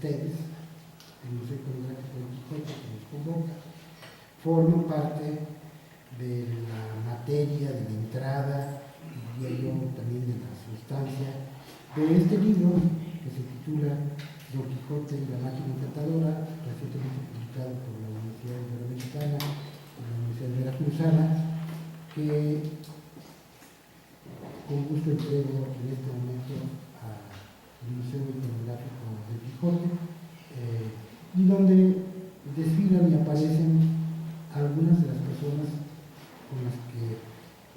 ustedes, el Museo Iconográfico del Quijote, que nos convoca, forman parte de la materia, de la entrada, diría yo, también de la sustancia de este libro que se titula Don Quijote y la máquina encantadora, recientemente publicado por la Universidad Iberoamericana y la Universidad Veracruzana, que con gusto entrego en este momento al Museo Iconográfico del Quijote, y donde desfilan y aparecen algunas de las personas con las que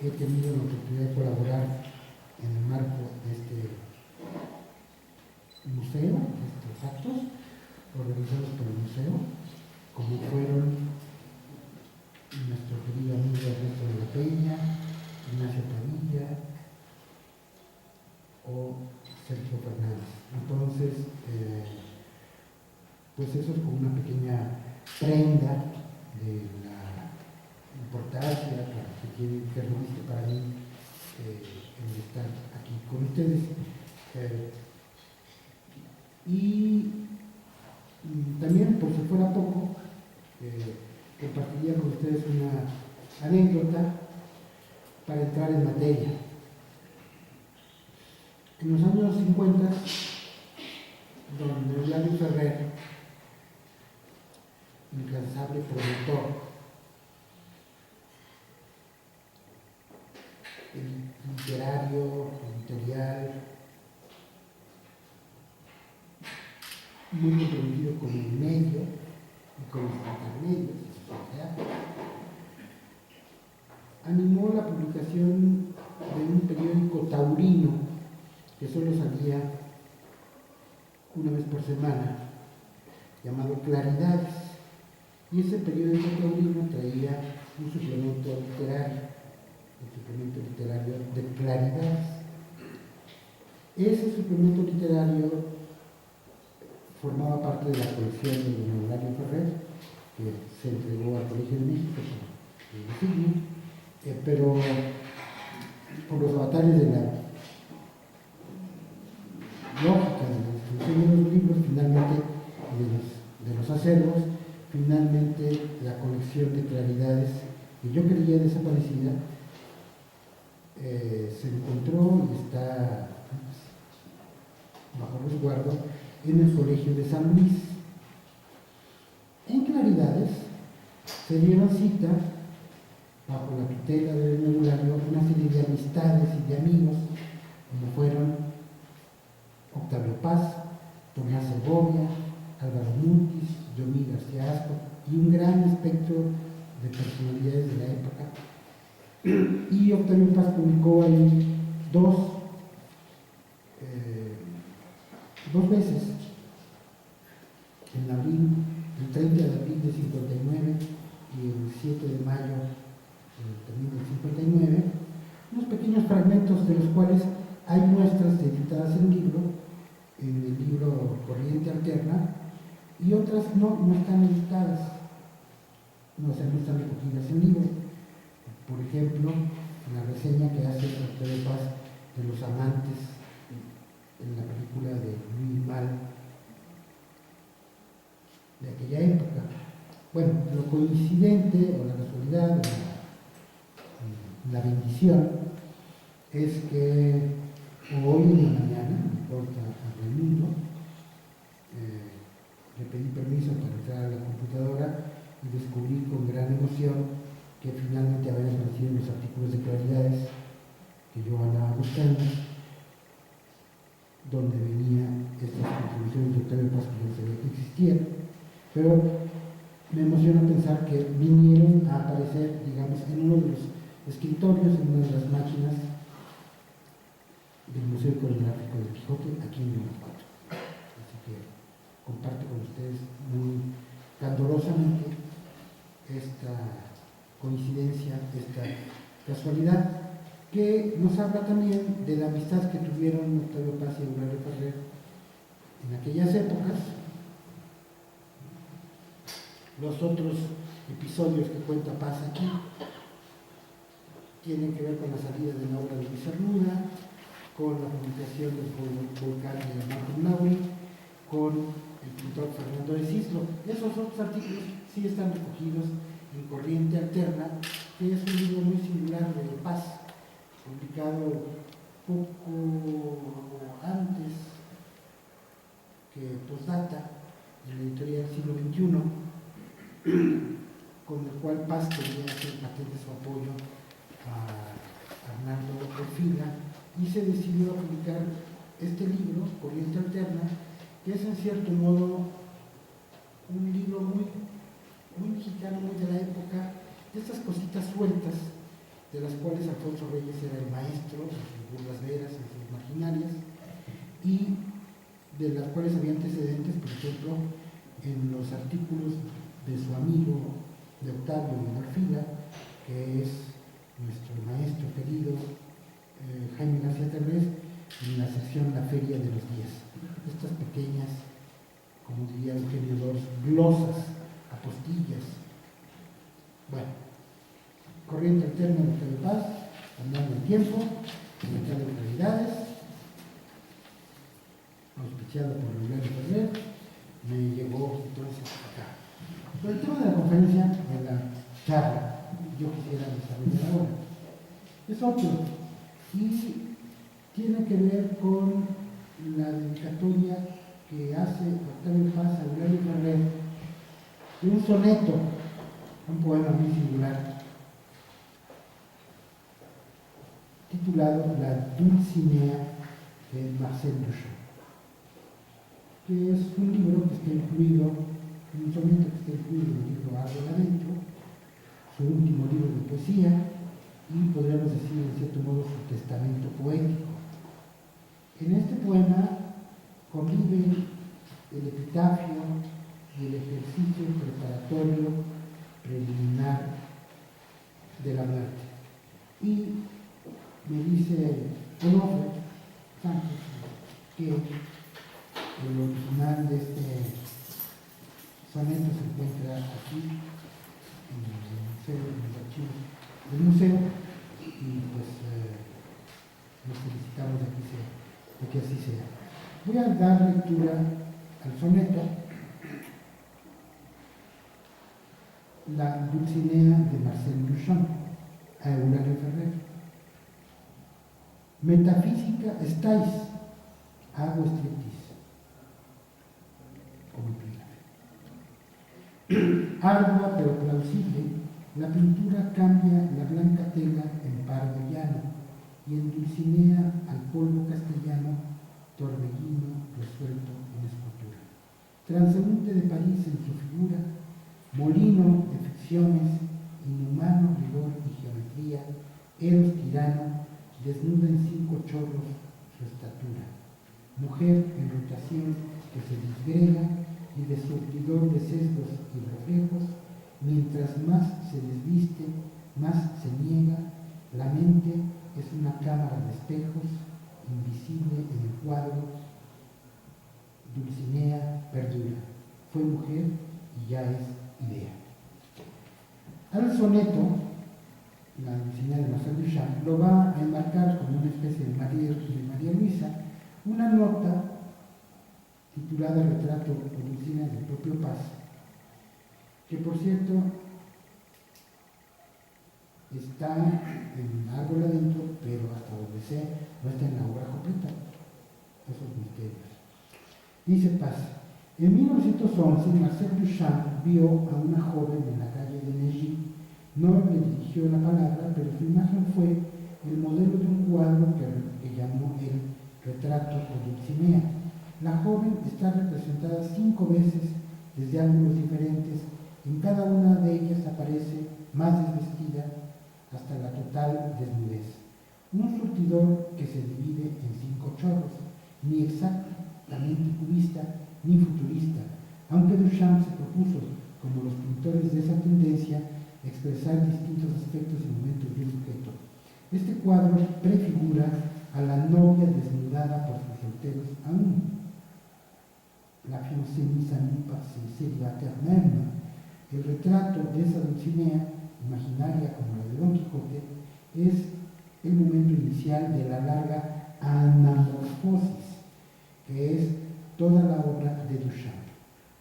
he tenido la oportunidad de colaborar en el marco de este museo, de estos actos organizados por el museo, como fueron nuestro querido amigo Ernesto de la Peña, Ignacio Padilla o Sergio Fernández. Entonces, pues eso es como una pequeña prenda de la importancia que reviste para mí el estar aquí con ustedes. Y también, por si fuera poco, compartiría con ustedes una anécdota para entrar en materia. En los años 50, don Eulalio Ferrer, incansable promotor, literario, editorial, muy comprometido con el medio y con los intermedios, animó la publicación de un periódico taurino que solo salía una vez por semana, llamado Claridades, y ese periódico taurino traía un suplemento literario, el suplemento literario de Claridades. Ese suplemento literario formaba parte de la colección de don Eulalio Ferrer, que se entregó al Colegio de México por el designio, pero por los avatares de la lógica de la distribución de los libros, finalmente, de los acervos, finalmente la colección de Claridades, que yo creía desaparecida, se encontró y está bajo resguardo en el Colegio de San Luis. En Claridades se dieron cita, bajo la tutela de don Eulalio, una serie de amistades y de amigos, como fueron Octavio Paz, Tomás Segovia, Álvaro Mutis, Yomí García Asco y un gran espectro de personalidades de la época. Y Octavio Paz publicó ahí dos veces, en abril, el 30 de abril de 59 y el 7 de mayo también del 59, unos pequeños fragmentos de los cuales hay muestras editadas en el libro Corriente Alterna, y otras no están editadas, no están recogidas en libro. Por ejemplo, la reseña que hace Octavio Paz de Los Amantes en la película de Luis Mal de aquella época. Bueno, lo coincidente o la casualidad, la bendición, es que hoy en la mañana, me importa al mundo, le pedí permiso para entrar a la computadora y descubrí con gran emoción que finalmente habían aparecido los artículos de Claridades que yo andaba buscando, donde venían estas contribuciones de Octavio Paz que no sabía que existían, pero me emociona pensar que vinieron a aparecer, digamos, en uno de los escritorios, en una de las máquinas del Museo Iconográfico del Quijote, aquí en Guanajuato. Así que comparto con ustedes muy candorosamente esta coincidencia, esta casualidad, que nos habla también de la amistad que tuvieron Octavio Paz y Eulalio Ferrer en aquellas épocas. Los otros episodios que cuenta Paz aquí tienen que ver con la salida de la obra de Luis Cernuda, con la publicación del volcán de Marco Naui, con el pintor Fernando de Cislo. Esos otros artículos sí están recogidos en Corriente Alterna, que es un libro muy singular de Paz, publicado poco antes que Postdata, en la editorial Siglo XXI, con el cual Paz quería hacer patente su apoyo a Arnaldo Orfila, y se decidió a publicar este libro, Corriente Alterna, que es en cierto modo un libro muy mexicano, muy de la época, de estas cositas sueltas, de las cuales Alfonso Reyes era el maestro, en sus burlas veras, en sus marginarias, y de las cuales había antecedentes, por ejemplo, en los artículos de su amigo de Octavio Orfila, que es nuestro maestro querido Jaime García Terrés, en la sección La Feria de los Días. Estas pequeñas, como diría Eugenio Dors, glosas, apostillas. Bueno, Corriente Alterna de Octavio Paz, Andando el Tiempo, Mercado de Realidades, auspiciado por Eulalio Ferrer, me llegó entonces acá. Pero el tema de la conferencia, de la charla, yo quisiera desarrollar ahora, es otro, y tiene que ver con la dedicatoria que hace Octavio Paz a Eulalio Ferrer de un soneto, un poema muy singular, titulado La Dulcinea de Marcel Duchamp, que es un libro que está incluido, un soneto que está incluido en el libro Árbol Adentro, su último libro de poesía, y podríamos decir en cierto modo su testamento poético. En este poema conviven el epitafio y el ejercicio preparatorio preliminar de la muerte. Y me dice Onofre Sánchez que el original de este soneto se encuentra aquí en el museo, en los archivos del museo, y pues nos felicitamos de que así sea. Voy a dar lectura al soneto La Dulcinea de Marcel Duchamp a Eulalio Ferrer. Metafísica estáis, hago striptease, como pila. Ardua pero plausible, la pintura cambia la blanca tela en pardo llano, y en Dulcinea al polvo castellano, torbellino resuelto en escultura. Transeúnte de París en su figura, molino de ficciones, inhumano rigor y geometría, Eros tirano, desnuda en 5 chorros su estatura. Mujer en rotación que se disgrega y de surtidor de sesgos y reflejos, mientras más se desviste, más se niega, la mente es una cámara de espejos, invisible en el cuadro. Dulcinea perdura, fue mujer y ya es idea. Al soneto, la Dulcinea de Marcel Duchamp lo va a enmarcar como una especie de María Luisa, una nota titulada Retrato de Dulcinea del propio Paz, que por cierto está en Árbol Adentro, pero hasta donde sé no está en la obra completa. Esos misterios. Dice Paz: en 1911 Marcel Duchamp vio a una joven en la calle de Neuilly. No le dirigió la palabra, pero su imagen fue el modelo de un cuadro que llamó el Retrato de Dulcinea. La joven está representada 5 veces desde ángulos diferentes. En cada una de ellas aparece más desvestida hasta la total desnudez. Un surtidor que se divide en 5 chorros, ni exactamente cubista ni futurista, aunque Duchamp se propuso, como los pintores de esa tendencia, expresar distintos aspectos y momentos de un objeto. Este cuadro prefigura a la novia desnudada por sus solteros aún. La fiancée mise à nu par ses célibataires même. El retrato de esa Dulcinea, imaginaria como la de Don Quijote, es el momento inicial de la larga anamorfosis, que es toda la obra de Duchamp.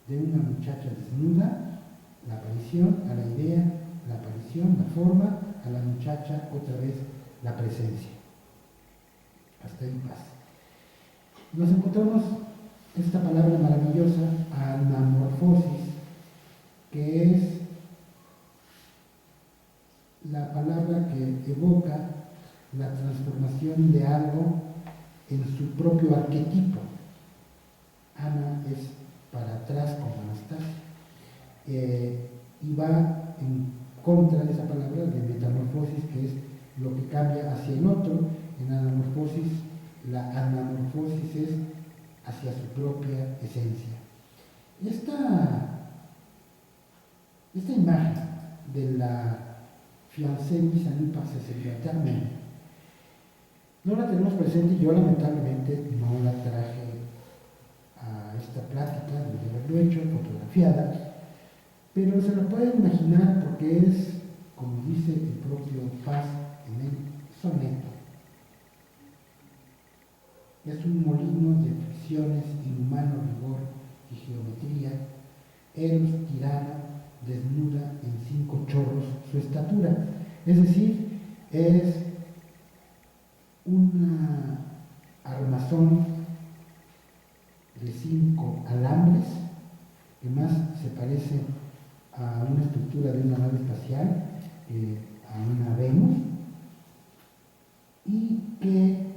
de una muchacha desnuda, la aparición a la idea, la aparición, la forma, a la muchacha otra vez la presencia. Hasta ahí pasa. Nos encontramos esta palabra maravillosa, anamorfosis, que es la palabra que evoca la transformación de algo en su propio arquetipo. Ana es para atrás como Anastasia, y va en contra de esa palabra de metamorfosis, que es lo que cambia hacia el otro. En anamorfosis, la anamorfosis es hacia su propia esencia. Esta imagen de la fiancée mise en par ses célibataires, no la tenemos presente. Yo lamentablemente no la traje a esta plática, de haberlo hecho, fotografiada, pero se lo pueden imaginar porque es, como dice el propio Paz en el soneto, es un molino de fricciones, inhumano rigor y geometría, Eros tirana, desnuda en 5 chorros su estatura. Es decir, es una armazón de 5 alambres, que más se parece a una estructura de una nave espacial, a una Venus, y que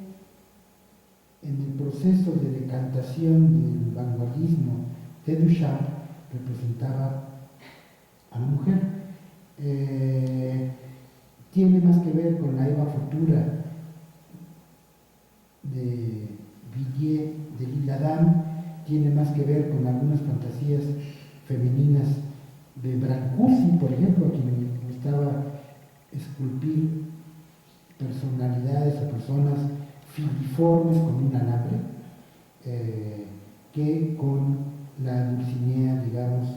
en el proceso de decantación del vanguardismo de Duchamp representaba a la mujer. Tiene más que ver con la Eva futura de Villiers de l'Isle-Adam, tiene más que ver con algunas fantasías femeninas de Brancusi, por ejemplo, a quien le gustaba esculpir personalidades o personas filiformes con un alambre, que con la Dulcinea, digamos,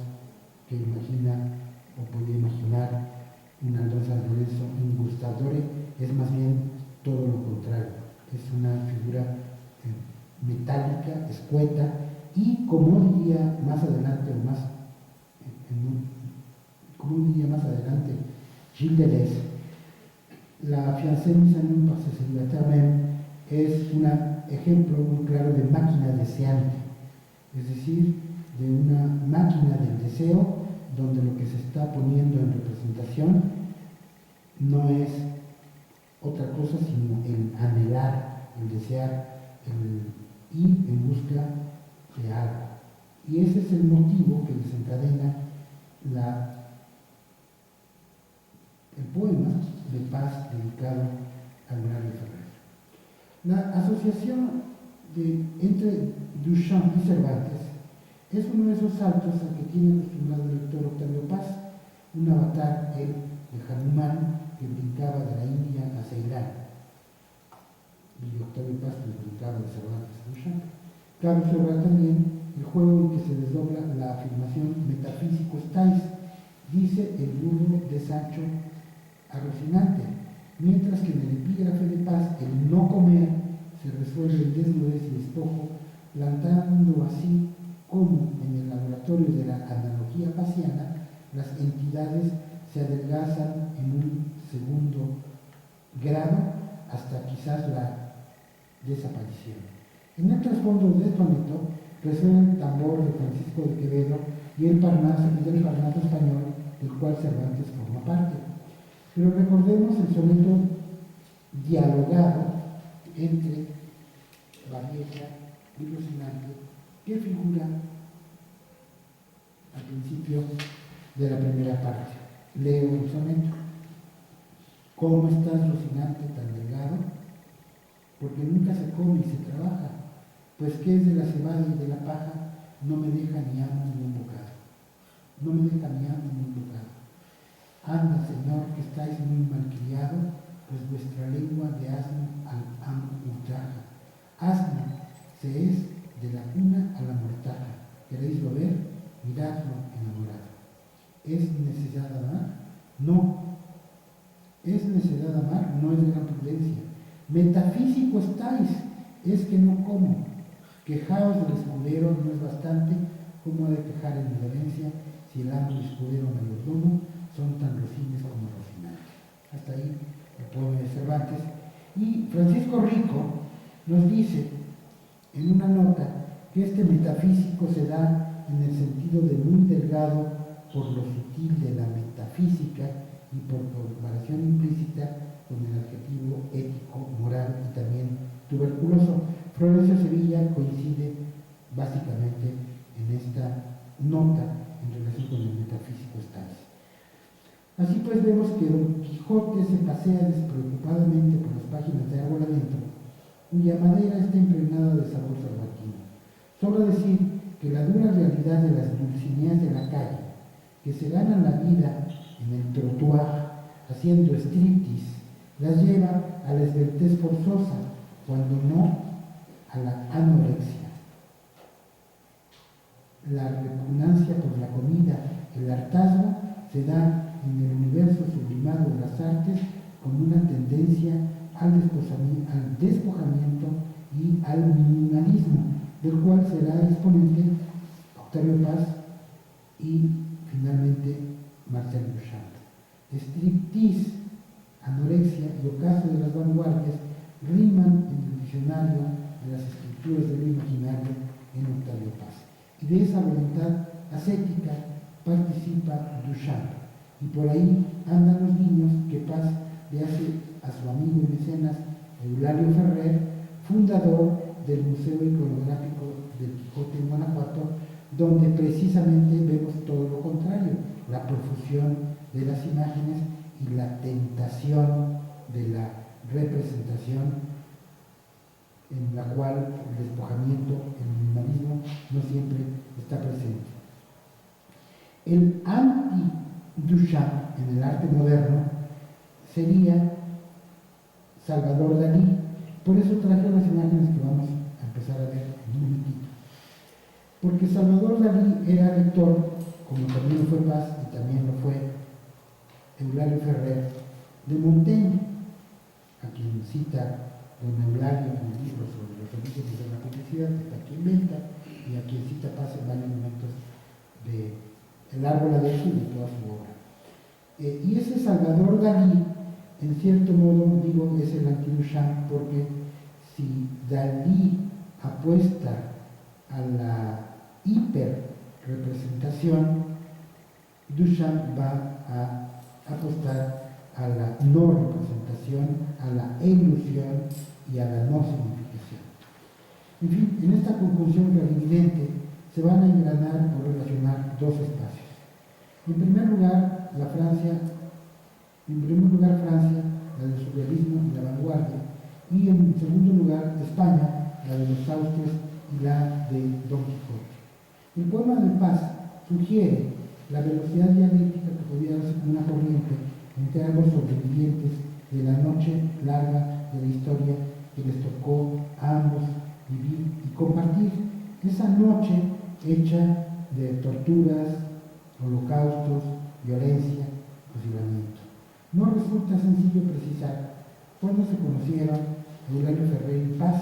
que imagina o podía imaginar una Don San Lorenzo, un Gustadore, es más bien todo lo contrario. Es una figura metálica, escueta, y como diría más adelante, Gilles Deleuze, la fiancée mise en par ses célibataires es un ejemplo muy claro de máquina deseante, es decir, de una máquina del deseo, donde lo que se está poniendo en representación no es otra cosa sino el anhelar, el desear, el ir en busca de algo. Y ese es el motivo que desencadena el poema de Paz dedicado al Gran de Ferrer. La asociación entre Duchamp y Cervantes es uno de esos saltos al que tiene acostumbrado el lector Octavio Paz, un avatar, él, de Hanuman, que brincaba de la India a Ceilán. Y Octavio Paz pues brincaba de Cervantes a Duchamp. Cabe observar también el juego en que se desdobla la afirmación metafísico estáis, dice el burro de Sancho a Rocinante, mientras que en el epígrafe de Paz el no comer se resuelve en desnudez y despojo, plantando así como en el laboratorio de la analogía pasiana las entidades se adelgazan en un segundo grado hasta quizás la desaparición. En el trasfondo del soneto resuena el tambor de Francisco de Quevedo y el Parnaso español, del cual Cervantes forma parte. Pero recordemos el soneto dialogado entre Babieca y Rocinante, que figura al principio de la primera parte. Leo el soneto. ¿Cómo estás, Rocinante, tan delgado? Porque nunca se come y se trabaja, pues que es de la cebada y de la paja, no me deja ni amo ni un bocado. No me deja ni amo ni un bocado. Anda, Señor, que estáis muy malcriado, pues vuestra lengua de asno al amo ultraja. Asno se es de la cuna a la mortaja. ¿Queréislo ver? Miradlo enamorado. ¿Es necesidad amar? No. ¿Es necesidad amar? No es gran prudencia. Metafísico estáis, es que no como. Quejaos del escudero no es bastante, ¿cómo ha de quejar en mi dolencia si el amo y escudero mayordomo son tan rocines como Rocinante? Hasta ahí el poema de Cervantes. Y Francisco Rico nos dice en una nota que este metafísico se da en el sentido de muy delgado por lo sutil de la metafísica y por comparación implícita con el adjetivo ético, moral y también tuberculoso. Florencio Sevilla coincide básicamente en esta nota en relación con el metafísico Stanzi. Así pues vemos que Don Quijote se pasea despreocupadamente por las páginas de Árbol Adentro, cuya madera está impregnada de sabor salvatino. Sobra decir que la dura realidad de las dulcineas de la calle, que se ganan la vida en el trottoir haciendo striptease, las lleva a la esbeltez forzosa, cuando no a la anorexia. La repugnancia por la comida, el hartazgo, se da en el universo sublimado de las artes con una tendencia al despojamiento y al minimalismo, del cual será exponente Octavio Paz y finalmente Marcel Duchamp. Striptease, anorexia y ocaso de las vanguardias riman en el diccionario de las escrituras del imaginario en Octavio Paz. Y de esa voluntad ascética participa Duchamp. Y por ahí andan los niños que Paz le hace a su amigo y mecenas Eulalio Ferrer, fundador del Museo Iconográfico del Quijote en Guanajuato, donde precisamente vemos todo lo contrario, la profusión de las imágenes y la tentación de la representación, en la cual el despojamiento, el minimalismo no siempre está presente. El anti-Duchamp en el arte moderno sería Salvador Dalí. Por eso traje las imágenes que vamos a empezar a ver en un momentito. Porque Salvador Dalí era lector, como también lo fue Paz y también lo fue Eulalio Ferrer, de Montaigne, a quien cita don Eulalio en el libro sobre los orígenes de la publicidad, que está aquí en venta, y a quien cita Paz en varios momentos de El Árbol Adentro y de toda su obra. Y ese Salvador Dalí, en cierto modo, digo, es el anti-Duchamp, porque si Dalí apuesta a la hiperrepresentación, Duchamp va a apostar a la no representación, a la ilusión y a la no significación. En fin, en esta conjunción clarividente se van a engranar o relacionar dos espacios. En primer lugar, Francia, la del surrealismo y la vanguardia, y en segundo lugar, España, la de los Austrias y la de Don Quijote. El poema de Paz sugiere la velocidad dialéctica que podía darse con una corriente entre ambos sobrevivientes de la noche larga de la historia que les tocó a ambos vivir y compartir. Esa noche hecha de torturas, holocaustos, violencia, fusilamiento. No resulta sencillo precisar cuándo se conocieron Eulalio Ferrer y Paz,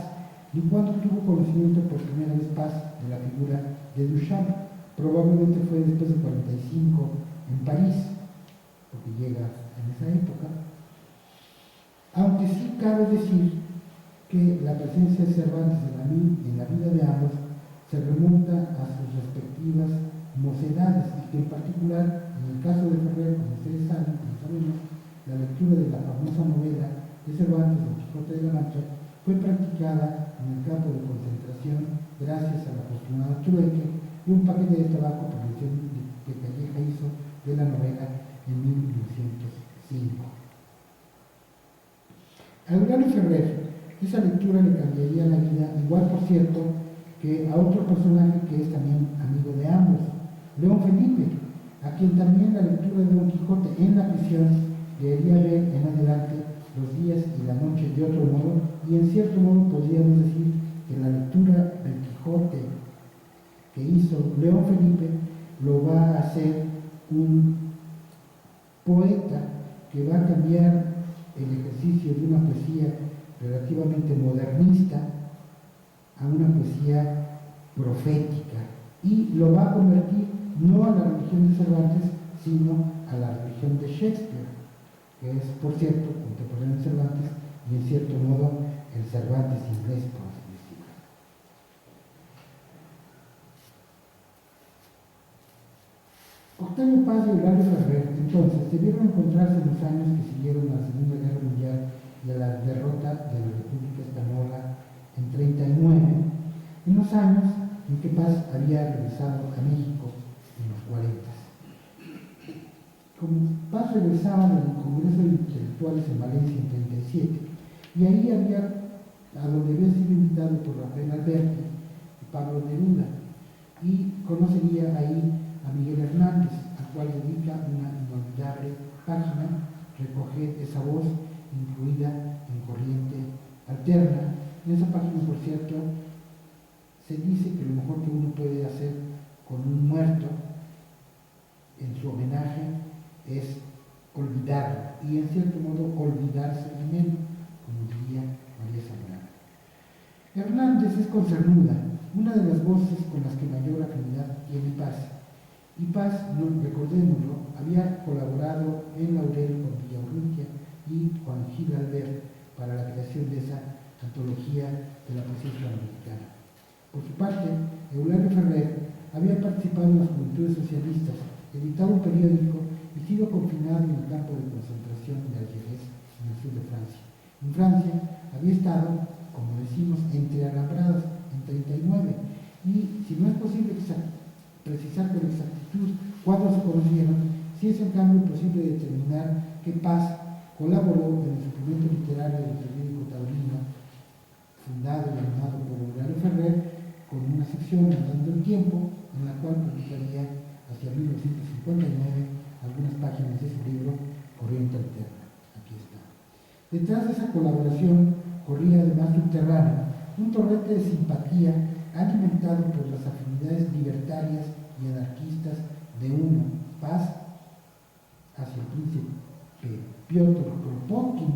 ni cuándo tuvo conocimiento por primera vez Paz de la figura de Duchamp. Probablemente fue después de 45 en París, porque llega en esa época. Aunque sí cabe decir que la presencia de Cervantes en la vida de ambos se remonta a sus respectivas mocedades, y que en particular, en el caso de Ferrer, como ustedes saben, como sabemos, la lectura de la famosa novela de Cervantes, Don Quijote de la Mancha, fue practicada en el campo de concentración gracias a la afortunada trueque de un paquete de tabaco por mención que Calleja hizo de la novela en 1905. A Eulalio Ferrer, esa lectura le cambiaría la vida, igual por cierto que a otro personaje que es también amigo de ambos, León Felipe, a quien también la lectura de Don Quijote en la prisión le haría ver en adelante los días y la noche de otro modo, y en cierto modo podríamos decir que la lectura del Quijote que hizo León Felipe lo va a hacer un poeta que va a cambiar el ejercicio de una poesía relativamente modernista a una poesía profética, y lo va a convertir no a la religión de Cervantes, sino a la religión de Shakespeare, que es, por cierto, contemporáneo de Cervantes y en cierto modo el Cervantes inglés, por así decirlo. Octavio Paz y Eulalia Ferrer, entonces, debieron encontrarse en los años que siguieron a la Segunda Guerra Mundial y a la derrota de la República Española en 39, en los años en que Paz había regresado a México en los 40. Como Paz regresaba del Congreso de Intelectuales en Valencia en 37, y ahí a donde había sido invitado por Rafael Alberti y Pablo Neruda, y conocería ahí a Miguel Hernández, al cual dedica una inolvidable página, Recoger esa voz, incluida en Corriente Alterna. En esa página, por cierto, se dice que lo mejor que uno puede hacer con un muerto en su homenaje es olvidarlo, y en cierto modo olvidarse de él, como diría María Zambrano. Hernández es con cernuda una de las voces con las que mayor afinidad tiene Paz, y Paz, recordémoslo, había colaborado en Laurel con Villaurrutia y Juan Gil Albert para la creación de esa antología de la poesía hispanoamericana. Por su parte, Eulalia Ferrer había participado en las Juventudes Socialistas, editado un periódico y sido confinado en el campo de concentración de Algerés, en el sur de Francia. En Francia había estado, como decimos, entre alambradas en 39, y si no es posible precisar con exactitud cuándo se conocieron, sí es en cambio posible determinar que Paz colaboró en el suplemento literario del periódico taurino, fundado y animado por Eulalia Ferrer, con una sección Andando el Tiempo, en la cual publicaría hacia 1959 algunas páginas de su libro Corriente Alterna. Aquí está. Detrás de esa colaboración corría además subterráneo un torrente de simpatía alimentado por las afinidades libertarias y anarquistas de uno, Paz, hacia el príncipe Piotr Kropotkin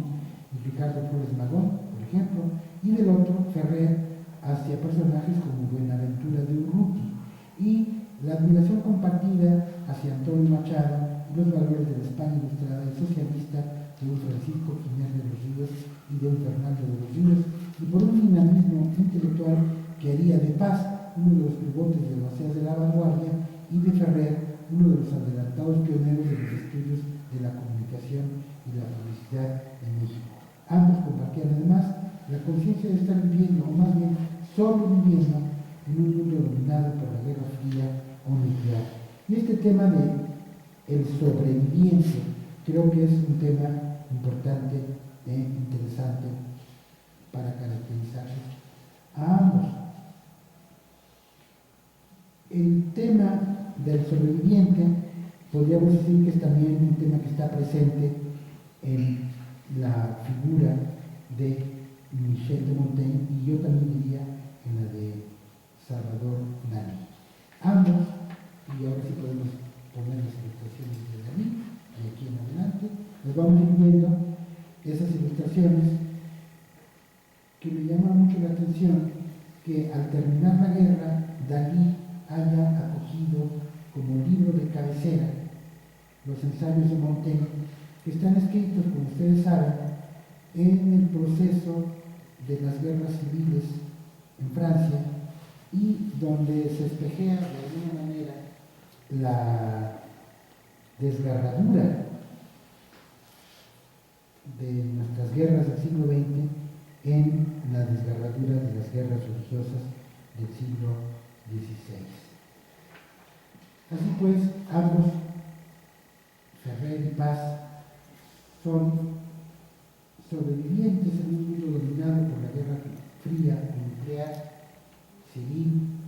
y Ricardo Flores Magón, por ejemplo, y del otro, Ferrer, hacia personajes como Buenaventura de Urruti, y la admiración compartida hacia Antonio Machado y los valores de la España ilustrada y socialista de un Francisco Jiménez de los Ríos y de un Fernando de los Ríos, y por un dinamismo intelectual que haría de Paz uno de los pivotes de las ideas de la vanguardia y de Ferrer uno de los adelantados pioneros de los estudios de la comunicación y la publicidad en México. Ambos compartían además la conciencia de estar viviendo, o más bien sobreviviendo, en un mundo dominado por la Guerra Fría o nuclear. Y este tema de el sobreviviente creo que es un tema importante e interesante para caracterizar a ambos. El tema del sobreviviente podríamos decir que es también un tema que está presente en la figura de Michel de Montaigne, y yo también diría en la de Salvador Dalí. Ambos, y ahora sí podemos poner las ilustraciones de Dalí, de aquí en adelante, les vamos a ir viendo esas ilustraciones que me llama mucho la atención, que al terminar la guerra, Dalí haya acogido como libro de cabecera los ensayos de Montaigne, que están escritos, como ustedes saben, en el proceso de las guerras civiles en Francia, y donde se espejea de alguna manera la desgarradura de nuestras guerras del siglo XX en la desgarradura de las guerras religiosas del siglo XVI. Así pues, ambos, Ferrer y Paz, son sobrevivientes en un mundo dominado por la Guerra Fría, nuclear, civil,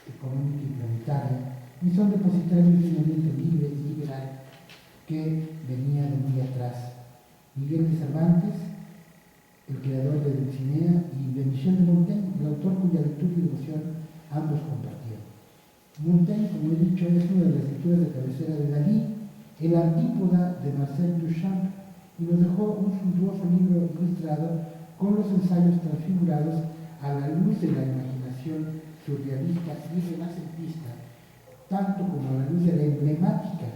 económica y planetaria, y son depositarios de un ambiente libre y liberal que venía de muy atrás. Miguel de Cervantes, el creador de Dulcinea, y de Michel de Montaigne, el autor cuya lectura y devoción ambos compartieron. Montaigne, como he dicho, es una de las lecturas de cabecera de Dalí, el antípoda de Marcel Duchamp, y nos dejó un suntuoso libro ilustrado con los ensayos transfigurados a la luz de la imaginación surrealista y renacentista, tanto como a la luz de la emblemática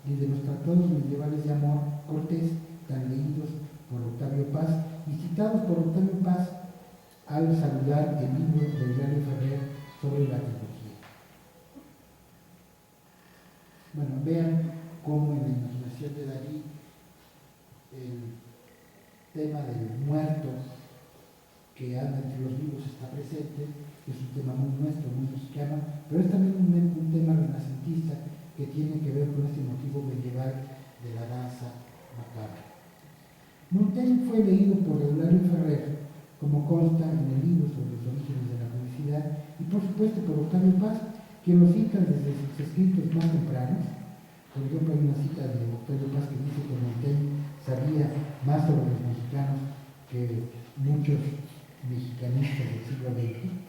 y de los tratados medievales de amor cortés, tan leídos por Octavio Paz y citados por Octavio Paz al saludar el libro de Eulalio Ferrer sobre la trilogía. Bueno, vean cómo en la imaginación de Dalí el tema del muerto que anda entre los vivos está presente, es un tema muy nuestro, muy mexicano, pero es también un tema renacentista que tiene que ver con este motivo medieval de la danza macabra. Montaigne fue leído por Eulalio Ferrer, como consta en el libro sobre los orígenes de la publicidad, y por supuesto por Octavio Paz, quien lo cita desde sus escritos más tempranos. Por ejemplo, hay una cita de Octavio Paz que dice que Montaigne sabía más sobre los mexicanos que muchos mexicanistas del siglo XX,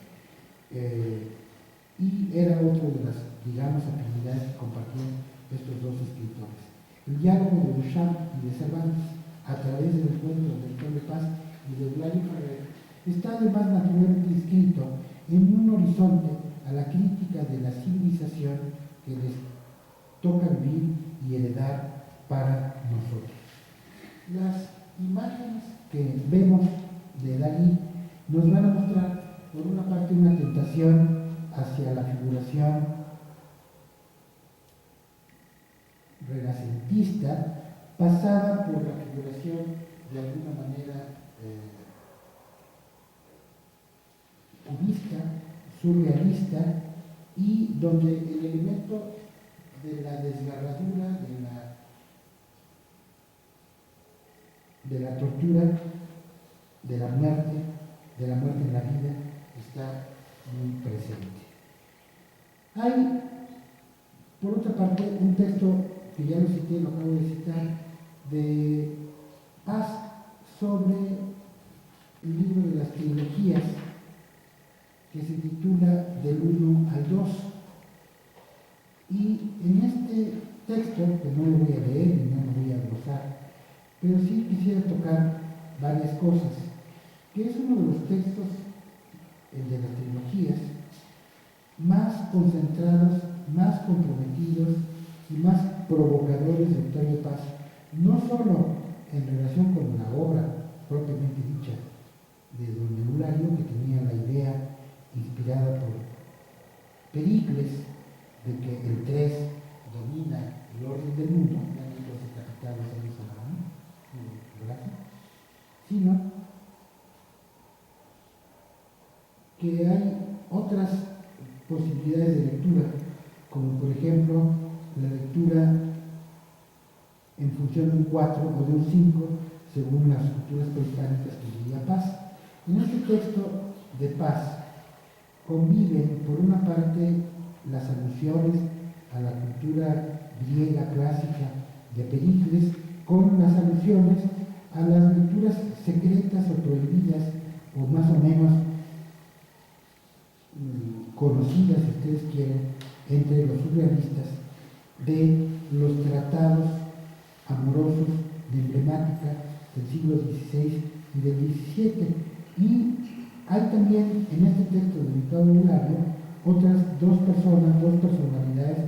y era otra de las, digamos, afinidades que compartían estos dos escritores. El diálogo de Duchamp y de Cervantes, a través de los cuentos de Octavio Paz y de Eulalio Ferrer, está además naturalmente inscrito en un horizonte a la crítica de la civilización que les toca vivir y heredar para nosotros. Las imágenes que vemos de Dalí nos van a mostrar, por una parte, una tentación hacia la figuración renacentista, pasada por la figuración de alguna manera cubista, surrealista, y donde el elemento de la desgarradura, de la tortura, de la muerte en la vida, está muy presente. Hay, por otra parte, un texto que ya lo cité, lo acabo de citar, de Paz sobre el libro de las trilogías, que se titula Del 1 al 2. Y en este texto, que no lo voy a leer y no lo voy a glosar, pero sí quisiera tocar varias cosas, que es uno de los textos, el de las trilogías, más concentrados, más comprometidos y más provocadores de Octavio Paz, no solo en relación con la obra propiamente dicha de don Eulario, que tenía la idea inspirada por Pericles de que el 3 domina el orden del mundo, sino que hay otras posibilidades de lectura, como por ejemplo la lectura en función de un 4 o de un 5, según las culturas prehispánicas que vivía Paz. En este texto de Paz conviven, por una parte, las alusiones a la cultura griega clásica de Pericles con las alusiones a las lecturas secretas o prohibidas, o más o menos conocidas, si ustedes quieren, entre los surrealistas, de los tratados amorosos de emblemática del siglo XVI y del XVII. Y hay también en este texto dedicado a Eulario otras dos personalidades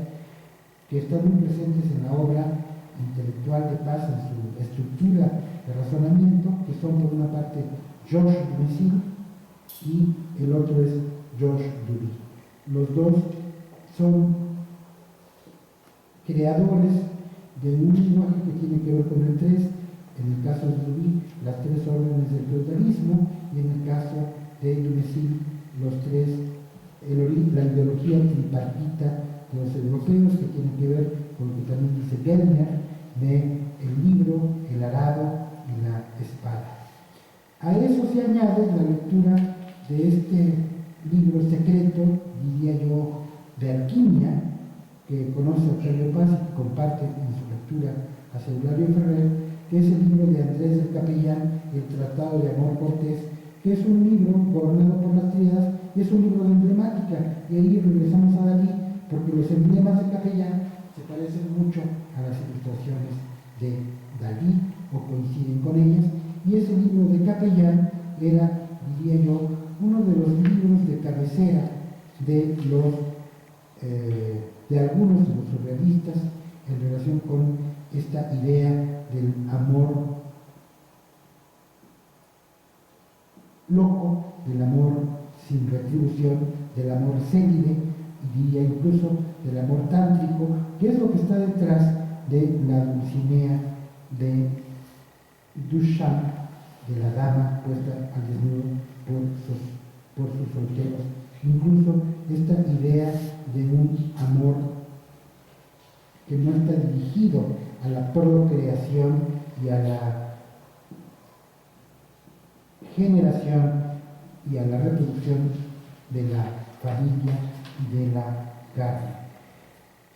que están muy presentes en la obra intelectual de Paz, en su estructura de razonamiento, que son por una parte Georges Dumézil y el otro es Georges Duby. Los dos son creadores de un lenguaje que tiene que ver con el 3, en el caso de Duby, las 3 órdenes del feudalismo, y en el caso de Dumézil, la ideología tripartita de los europeos, que tiene que ver con lo que también dice Gellner, de el libro, el arado y la espada. A eso se añade la lectura de este libro secreto, diría yo, de alquimia, que conoce Octavio Paz y que comparte en su lectura hacia Eulalio Ferrer, que es el libro de Andrés del Capellán, El Tratado de Amor Cortés, que es un libro gobernado por las tríadas y es un libro de emblemática. Y ahí regresamos a Dalí, porque los emblemas de Capellán se parecen mucho a las ilustraciones de Dalí o coinciden con ellas, y ese libro de Capellán era, diría yo, uno de los libros de cabecera de algunos de los surrealistas en relación con esta idea del amor loco, del amor sin retribución, del amor célibe, y diría incluso del amor tántrico, que es lo que está detrás de la Dulcinea de Duchamp, de la dama puesta al desnudo por sus solteros. Incluso esta idea de un amor que no está dirigido a la procreación y a la generación y a la reproducción de la familia y de la carne.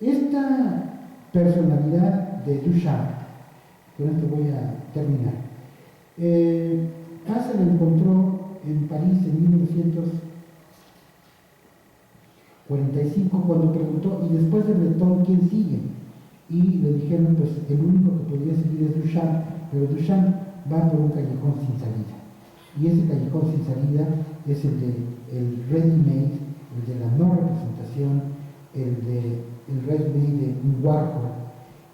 Esta personalidad de Duchamp, con esto voy a terminar, Hasse lo encontró en París en 1945 cuando preguntó, ¿y después de Breton quién sigue? Y le dijeron, pues el único que podría seguir es Duchamp, pero Duchamp va por un callejón sin salida. Y ese callejón sin salida es el del ready-made, el de la no representación, el ready-made de un Warhol,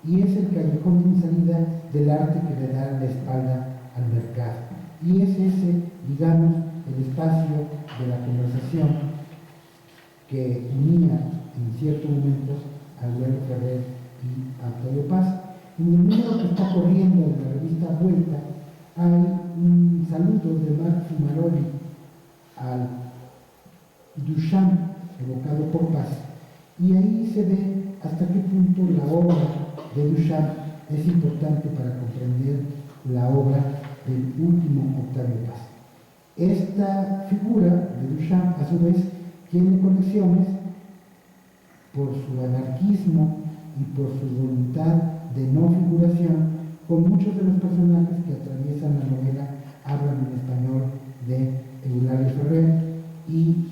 y es el callejón sin salida del arte que le da la espalda al mercado. Y es ese, digamos, el espacio de la conversación que unía en ciertos momentos a Aurelio Ferrer y a Octavio Paz. En el número que está corriendo en la revista Vuelta hay un saludo de Marc Fumaroli al Duchamp evocado por Paz, y ahí se ve hasta qué punto la obra de Duchamp es importante para comprender la obra del último Octavio Paz. Esta figura de Duchamp, a su vez, tiene conexiones por su anarquismo y por su voluntad de no figuración con muchos de los personajes que atraviesan la novela, hablan en español de Eulalia Ferrer, y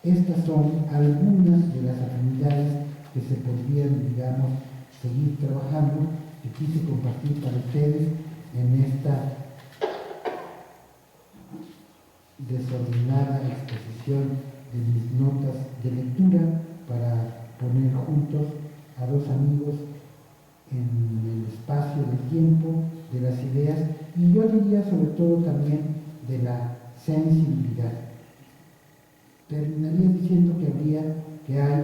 estas son algunas de las afinidades que se podrían, digamos, seguir trabajando, que quise compartir para ustedes en esta desordenada exposición de mis notas de lectura para poner juntos a dos amigos en el espacio del tiempo, de las ideas, y yo diría sobre todo también de la sensibilidad. Terminaría diciendo que hay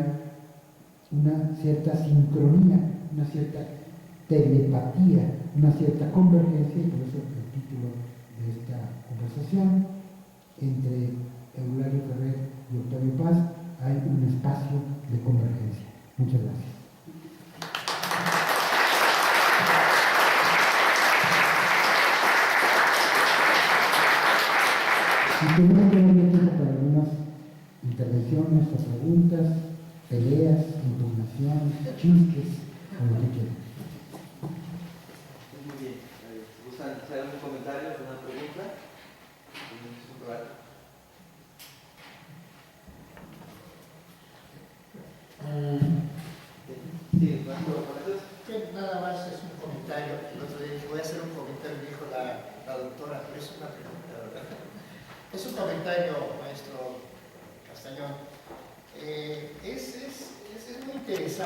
una cierta sincronía, una cierta telepatía, una cierta convergencia, y por eso el título de esta conversación, entre Eulalia Ferrer y Octavio Paz, hay un espacio de convergencia. Muchas gracias. Y tenemos todavía tiempo para algunas intervenciones o preguntas, peleas, impugnaciones, chistes, como lo que quieran. Muy bien. ¿Gustan hacer algún comentario, alguna pregunta? Sí, que nada más es un comentario. El otro día dije, voy a hacer un comentario, me dijo la doctora, pero es una pregunta, ¿verdad? Es un comentario, maestro Castañón. Es muy interesante.